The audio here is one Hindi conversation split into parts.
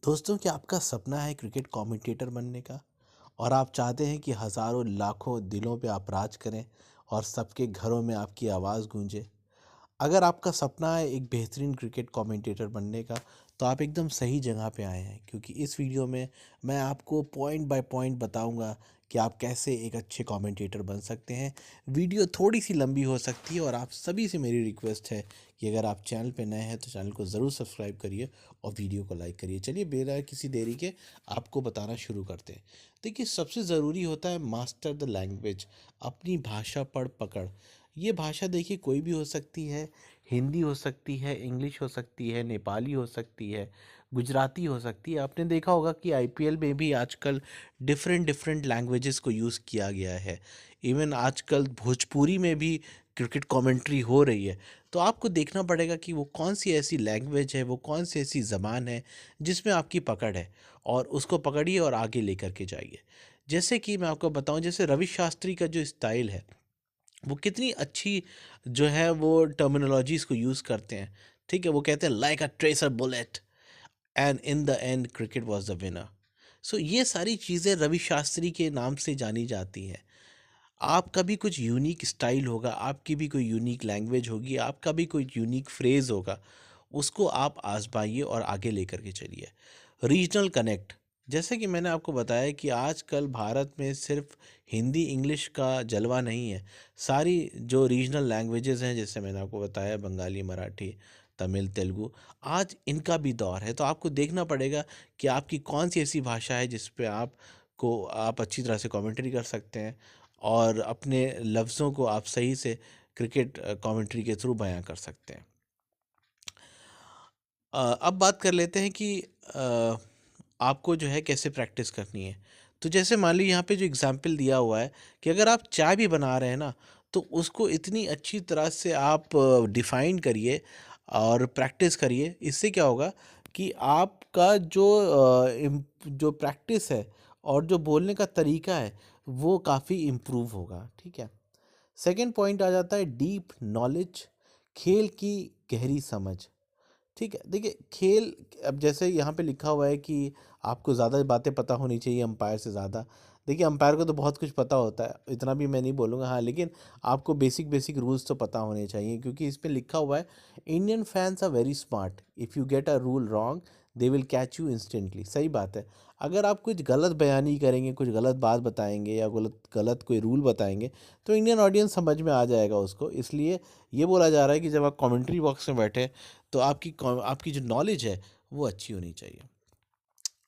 दोस्तों, क्या आपका सपना है क्रिकेट कमेंटेटर बनने का? और आप चाहते हैं कि हज़ारों लाखों दिलों पे आप राज करें और सबके घरों में आपकी आवाज़ गूंजे? अगर आपका सपना है एक बेहतरीन क्रिकेट कमेंटेटर बनने का, तो आप एकदम सही जगह पे आए हैं, क्योंकि इस वीडियो में मैं आपको पॉइंट बाय पॉइंट बताऊंगा कि आप कैसे एक अच्छे कमेंटेटर बन सकते हैं। वीडियो थोड़ी सी लंबी हो सकती है और आप सभी से मेरी रिक्वेस्ट है कि अगर आप चैनल पे नए हैं तो चैनल को ज़रूर सब्सक्राइब करिए और वीडियो को लाइक करिए। चलिए बिना किसी देरी के आपको बताना शुरू करते हैं। देखिए, सबसे ज़रूरी होता है मास्टर द लैंग्वेज, अपनी भाषा पढ़ पकड़। ये भाषा देखिए कोई भी हो सकती है। हिंदी हो सकती है, इंग्लिश हो सकती है, नेपाली हो सकती है, गुजराती हो सकती है। आपने देखा होगा कि आईपीएल में भी आजकल डिफरेंट डिफरेंट लैंग्वेजेस को यूज़ किया गया है। इवन आजकल भोजपुरी में भी क्रिकेट कमेंट्री हो रही है। तो आपको देखना पड़ेगा कि वो कौन सी ऐसी लैंग्वेज है, वो कौन सी ऐसी ज़बान है जिसमें आपकी पकड़ है, और उसको पकड़िए और आगे लेकर के जाइए। जैसे कि मैं आपको बताऊं, जैसे रवि शास्त्री का जो स्टाइल है, वो कितनी अच्छी जो है वो टर्मिनोलॉजीज को यूज़ करते हैं। ठीक है, वो कहते हैं like a tracer bullet and in the end cricket was the winner. So ये सारी चीज़ें रवि शास्त्री के नाम से जानी जाती हैं। आपका भी कुछ यूनिक स्टाइल होगा, आपकी भी कोई यूनिक लैंग्वेज होगी, आपका भी कोई यूनिक फ्रेज़ होगा। उसको आप आजमाइए और आगे लेकर के चलिए। रीजनल कनेक्ट, जैसे कि मैंने आपको बताया कि आजकल भारत में सिर्फ हिंदी इंग्लिश का जलवा नहीं है। सारी जो रीजनल लैंग्वेजेस हैं, जैसे मैंने आपको बताया बंगाली, मराठी, तमिल, तेलुगु, आज इनका भी दौर है। तो आपको देखना पड़ेगा कि आपकी कौन सी ऐसी भाषा है जिस पे आप अच्छी तरह से कमेंट्री कर सकते हैं और अपने लफ्ज़ों को आप सही से क्रिकेट कमेंट्री के थ्रू बयां कर सकते हैं। अब बात कर लेते हैं कि आपको जो है कैसे प्रैक्टिस करनी है। तो जैसे मान लीजिए यहाँ पे जो एग्जाम्पल दिया हुआ है कि अगर आप चाय भी बना रहे हैं ना, तो उसको इतनी अच्छी तरह से आप डिफाइन करिए और प्रैक्टिस करिए। इससे क्या होगा कि आपका जो प्रैक्टिस है और जो बोलने का तरीका है, वो काफ़ी इम्प्रूव होगा। ठीक है। सेकंड पॉइंट आ जाता है डीप नॉलेज, खेल की गहरी समझ। ठीक है, देखिए खेल, अब जैसे यहाँ पे लिखा हुआ है कि आपको ज़्यादा बातें पता होनी चाहिए अंपायर से ज़्यादा। देखिए, अंपायर को तो बहुत कुछ पता होता है, इतना भी मैं नहीं बोलूँगा, हाँ, लेकिन आपको बेसिक बेसिक रूल्स तो पता होने चाहिए, क्योंकि इसमें लिखा हुआ है Indian fans are very smart, if you get a rule wrong they will catch you instantly. सही बात है। अगर आप कुछ गलत बयानी करेंगे, कुछ गलत बात बताएंगे या गलत गलत कोई रूल बताएंगे, तो इंडियन ऑडियंस समझ में आ जाएगा उसको। इसलिए ये बोला जा रहा है कि जब आप कमेंट्री बॉक्स में बैठे, तो आपकी जो नॉलेज है वो अच्छी होनी चाहिए।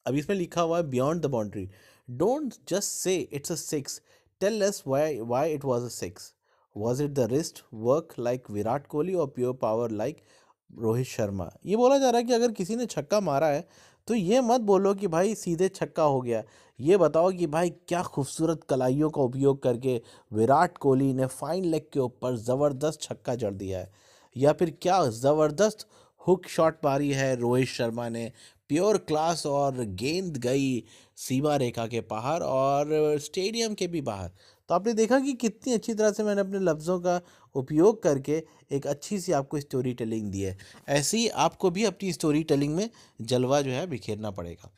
अब इसमें लिखा हुआ है beyond the boundary, don't just say it's a six, tell us why it was a six, was it the wrist work like Virat Kohli और pure power like Rohit Sharma. ये बोला जा रहा है कि अगर किसी ने छक्का मारा है, तो ये मत बोलो कि भाई सीधे छक्का हो गया। ये बताओ कि भाई क्या खूबसूरत कलाइयों का उपयोग करके विराट कोहली ने फाइन लेग के ऊपर ज़बरदस्त छक्का जड़ दिया है, या फिर क्या ज़बरदस्त हुक शॉट मारी है रोहित शर्मा ने, प्योर क्लास, और गेंद गई सीमा रेखा के बाहर और स्टेडियम के भी बाहर। तो आपने देखा कि कितनी अच्छी तरह से मैंने अपने लफ्ज़ों का उपयोग करके एक अच्छी सी आपको स्टोरी टेलिंग दी है। ऐसे ही आपको भी अपनी स्टोरी टेलिंग में जलवा जो है बिखेरना पड़ेगा।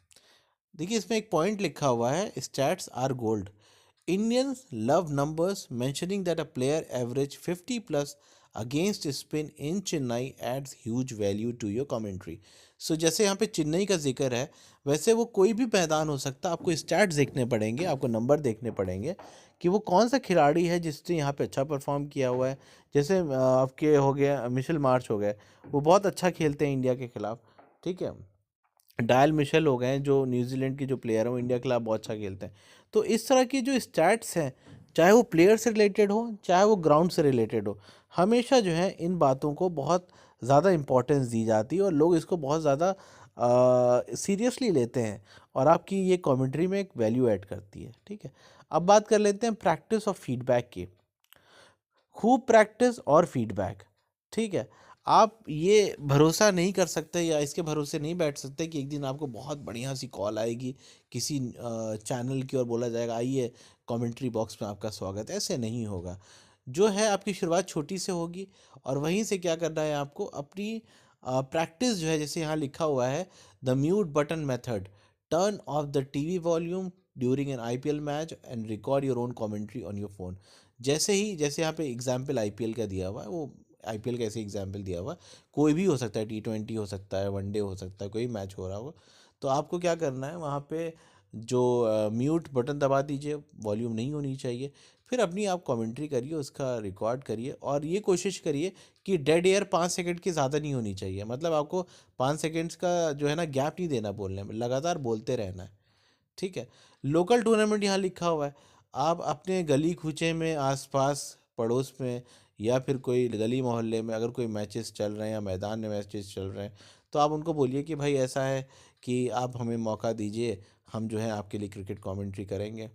देखिए, इसमें एक पॉइंट लिखा हुआ है stats are gold, Indians love numbers, mentioning that a player averaged 50 plus against spin in Chennai adds huge value to your commentary. So जैसे यहाँ पे चेन्नई का जिक्र है, वैसे वो कोई भी मैदान हो सकता है। आपको स्टैट्स देखने पड़ेंगे, आपको नंबर देखने पड़ेंगे कि वो कौन सा खिलाड़ी है जिसने यहाँ पे अच्छा परफॉर्म किया हुआ है। जैसे आपके हो गया मिशेल मार्च हो गए, वो बहुत अच्छा खेलते हैं इंडिया के खिलाफ। ठीक है। डायल मिशेल हो गए हैं, जो न्यूजीलैंड के जो प्लेयर हैं, वो इंडिया के खिलाफ बहुत अच्छा खेलते हैं। तो इस तरह की जो स्टैट्स हैं, चाहे वो प्लेयर से रिलेटेड हो, चाहे वो ग्राउंड से रिलेटेड हो, हमेशा जो है इन बातों को बहुत ज़्यादा इम्पोर्टेंस दी जाती है और लोग इसको बहुत ज़्यादा सीरियसली लेते हैं, और आपकी ये कमेंट्री में एक वैल्यू ऐड करती है। ठीक है। अब बात कर लेते हैं प्रैक्टिस और फीडबैक की। खूब प्रैक्टिस और फीडबैक। ठीक है। आप ये भरोसा नहीं कर सकते या इसके भरोसे नहीं बैठ सकते कि एक दिन आपको बहुत बढ़िया सी कॉल आएगी किसी चैनल की और बोला जाएगा आइए कमेंट्री बॉक्स में आपका स्वागत है। ऐसे नहीं होगा। जो है आपकी शुरुआत छोटी से होगी, और वहीं से क्या करना है, आपको अपनी प्रैक्टिस जो है, जैसे यहाँ लिखा हुआ है, the mute button method, turn off the TV volume during an IPL match and record your own commentary on your phone. जैसे ही, जैसे यहाँ पे एग्जाम्पल आईपीएल का दिया हुआ है, वो आईपीएल का ऐसे एग्जाम्पल दिया हुआ है, कोई भी हो सकता है, T20 हो सकता है, वनडे हो सकता है, कोई मैच हो रहा हो, तो आपको क्या करना है, वहाँ पे जो म्यूट बटन दबा दीजिए, वॉल्यूम नहीं होनी चाहिए, फिर अपनी आप कमेंट्री करिए, उसका रिकॉर्ड करिए, और ये कोशिश करिए कि डेड एयर 5 सेकंड की ज़्यादा नहीं होनी चाहिए। मतलब आपको 5 सेकंड्स का जो है ना गैप नहीं देना बोलने में, लगातार बोलते रहना है। ठीक है। लोकल टूर्नामेंट यहाँ लिखा हुआ है, आप अपने गली कूचे में, आसपास पड़ोस में, या फिर कोई गली मोहल्ले में अगर कोई मैचेस चल रहे हैं या मैदान में मैचेस चल रहे हैं, तो आप उनको बोलिए कि भाई ऐसा है कि आप हमें मौका दीजिए, हम जो है आपके लिए क्रिकेट कमेंट्री करेंगे।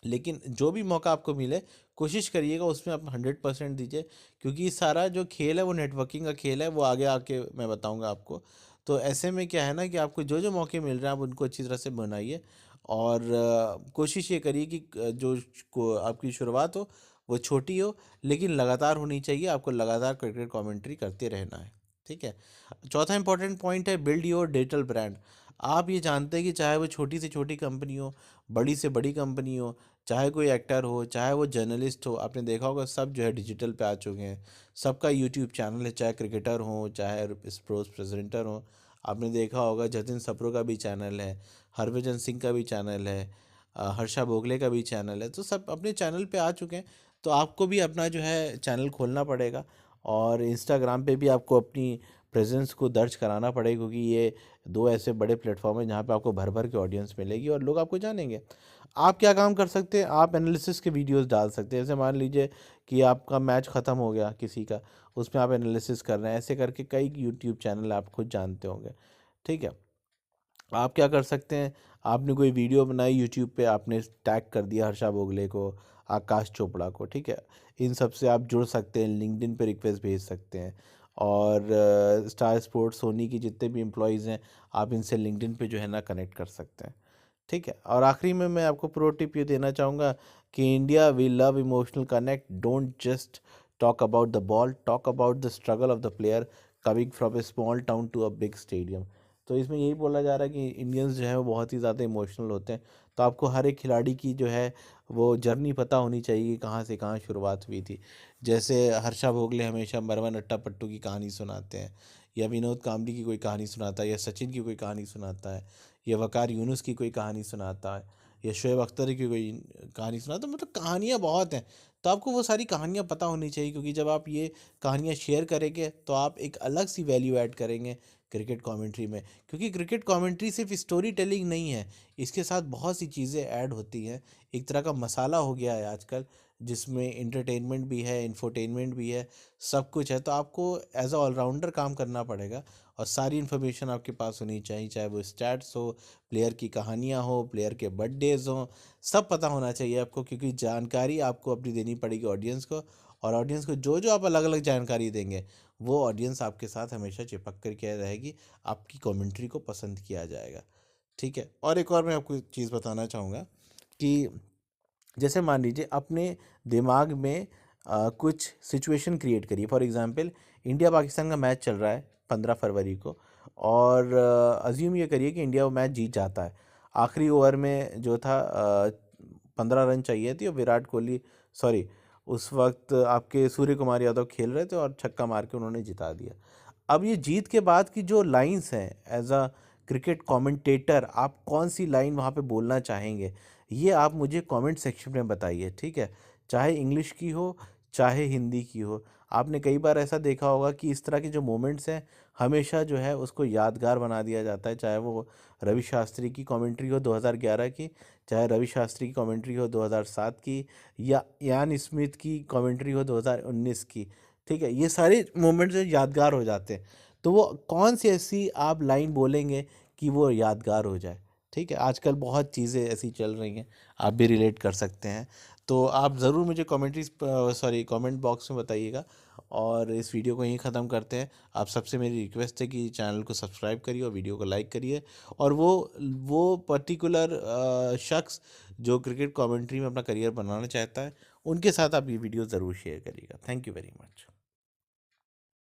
लेकिन जो भी मौका आपको मिले, कोशिश करिएगा उसमें आप 100% दीजिए, क्योंकि सारा जो खेल है वो नेटवर्किंग का खेल है, वो आगे आके मैं बताऊंगा आपको। तो ऐसे में क्या है ना कि आपको जो जो मौके मिल रहे हैं, आप उनको अच्छी तरह से बनाइए, और कोशिश ये करिए कि आपकी शुरुआत हो वो छोटी हो, लेकिन लगातार होनी चाहिए, आपको लगातार क्रिकेट कमेंट्री करते रहना है। ठीक है। चौथा इंपॉर्टेंट पॉइंट है, बिल्ड योर डिजिटल ब्रांड। आप ये जानते हैं कि चाहे वो छोटी से छोटी कंपनी हो, बड़ी से बड़ी कंपनी हो, चाहे कोई एक्टर हो, चाहे वो जर्नलिस्ट हो, आपने देखा होगा सब जो है डिजिटल पे आ चुके हैं। सबका यूट्यूब चैनल है, चाहे क्रिकेटर हो, चाहे स्पोर्ट्स प्रेजेंटर हो। आपने देखा होगा जतिन सप्रो का भी चैनल है, हरभजन सिंह का भी चैनल है, हर्षा भोगले का भी चैनल है, तो सब अपने चैनल पे आ चुके हैं। तो आपको भी अपना जो है चैनल खोलना पड़ेगा, और इंस्टाग्राम पे भी आपको अपनी प्रेजेंस को दर्ज कराना पड़ेगा, क्योंकि ये दो ऐसे बड़े प्लेटफॉर्म हैं जहाँ पे आपको भर भर के ऑडियंस मिलेगी और लोग आपको जानेंगे। आप क्या काम कर सकते हैं, आप एनालिसिस के वीडियोस डाल सकते हैं। जैसे मान लीजिए कि आपका मैच ख़त्म हो गया किसी का, उसमें आप एनालिसिस कर रहे हैं, ऐसे करके कई यूट्यूब चैनल आप खुद जानते होंगे। ठीक है। आप क्या कर सकते हैं, आपने कोई वीडियो बनाई यूट्यूब पे, आपने टैग कर दिया हर्षा भोगले को, आकाश चोपड़ा को, ठीक है, इन सब से आप जुड़ सकते हैं, लिंक्डइन पे रिक्वेस्ट भेज सकते हैं, और स्टार स्पोर्ट्स सोनी की जितने भी एम्प्लॉयज़ हैं, आप इनसे लिंक्डइन पे जो है ना कनेक्ट कर सकते हैं। ठीक है। और आखिरी में मैं आपको प्रो टिप ये देना चाहूँगा कि India we love emotional connect, don't just talk about the ball, talk about the struggle of the player coming from a small town to a big stadium. तो इसमें यही बोला जा रहा है कि इंडियंस जो है वो बहुत ही ज़्यादा इमोशनल होते हैं। तो आपको हर एक खिलाड़ी की जो है वो जर्नी पता होनी चाहिए कि कहाँ से कहाँ शुरुआत हुई थी। जैसे हर्षा भोगले हमेशा मरवन अट्टापट्टू की कहानी सुनाते हैं, या विनोद कांबली की कोई कहानी सुनाता है, या सचिन की कोई कहानी सुनाता है, या वकार यूनुस की कोई कहानी सुनाता है, या शोएब अख्तर की कोई कहानी सुनाता है। मतलब कहानियाँ बहुत हैं। तो आपको वो सारी कहानियाँ पता होनी चाहिए, क्योंकि जब आप ये कहानियाँ शेयर करेंगे तो आप एक अलग सी वैल्यू ऐड करेंगे क्रिकेट कमेंट्री में। क्योंकि क्रिकेट कमेंट्री सिर्फ स्टोरी टेलिंग नहीं है, इसके साथ बहुत सी चीज़ें ऐड होती हैं। एक तरह का मसाला हो गया है आजकल, जिसमें इंटरटेनमेंट भी है, इंफोटेनमेंट भी है, सब कुछ है। तो आपको एज अ ऑलराउंडर काम करना पड़ेगा, और सारी इन्फॉर्मेशन आपके पास होनी चाहिए, चाहे वो स्टैट्स हो, प्लेयर की कहानियाँ हो, प्लेयर के बर्थडेज हों, सब पता होना चाहिए आपको, क्योंकि जानकारी आपको अपनी देनी पड़ेगी ऑडियंस को। और ऑडियंस को जो जो आप अलग अलग जानकारी देंगे, वो ऑडियंस आपके साथ हमेशा चिपक कर के रहेगी, आपकी कमेंट्री को पसंद किया जाएगा। ठीक है। और एक और मैं आपको चीज़ बताना चाहूँगा कि जैसे मान लीजिए अपने दिमाग में कुछ सिचुएशन क्रिएट करिए। फॉर एग्जांपल, इंडिया पाकिस्तान का मैच चल रहा है 15 फरवरी को, और अज्यूम ये करिए कि इंडिया वो मैच जीत जाता है। आखिरी ओवर में जो था 15 रन चाहिए थी, और विराट कोहली, सॉरी, उस वक्त आपके सूर्य कुमार यादव खेल रहे थे, और छक्का मार के उन्होंने जिता दिया। अब ये जीत के बाद की जो लाइंस हैं, एज अ क्रिकेट कमेंटेटर आप कौन सी लाइन वहाँ पे बोलना चाहेंगे, ये आप मुझे कमेंट सेक्शन में बताइए। ठीक है। चाहे इंग्लिश की हो, चाहे हिंदी की हो। आपने कई बार ऐसा देखा होगा कि इस तरह के जो मोमेंट्स हैं, हमेशा जो है उसको यादगार बना दिया जाता है, चाहे वो रवि शास्त्री की कमेंट्री हो 2011 की, चाहे रवि शास्त्री की कमेंट्री हो 2007 की, या यान स्मिथ की कमेंट्री हो 2019 की। ठीक है। ये सारे मोमेंट्स जो यादगार हो जाते हैं, तो वो कौन सी ऐसी आप लाइन बोलेंगे कि वो यादगार हो जाए। ठीक है। आजकल बहुत चीज़ें ऐसी चल रही हैं, आप भी रिलेट कर सकते हैं। तो आप ज़रूर मुझे कमेंट बॉक्स में बताइएगा। और इस वीडियो को यहीं ख़त्म करते हैं। आप सबसे मेरी रिक्वेस्ट है कि चैनल को सब्सक्राइब करिए और वीडियो को लाइक करिए, और वो पर्टिकुलर शख्स जो क्रिकेट कमेंट्री में अपना करियर बनाना चाहता है, उनके साथ आप ये वीडियो ज़रूर शेयर करिएगा। Thank you very much.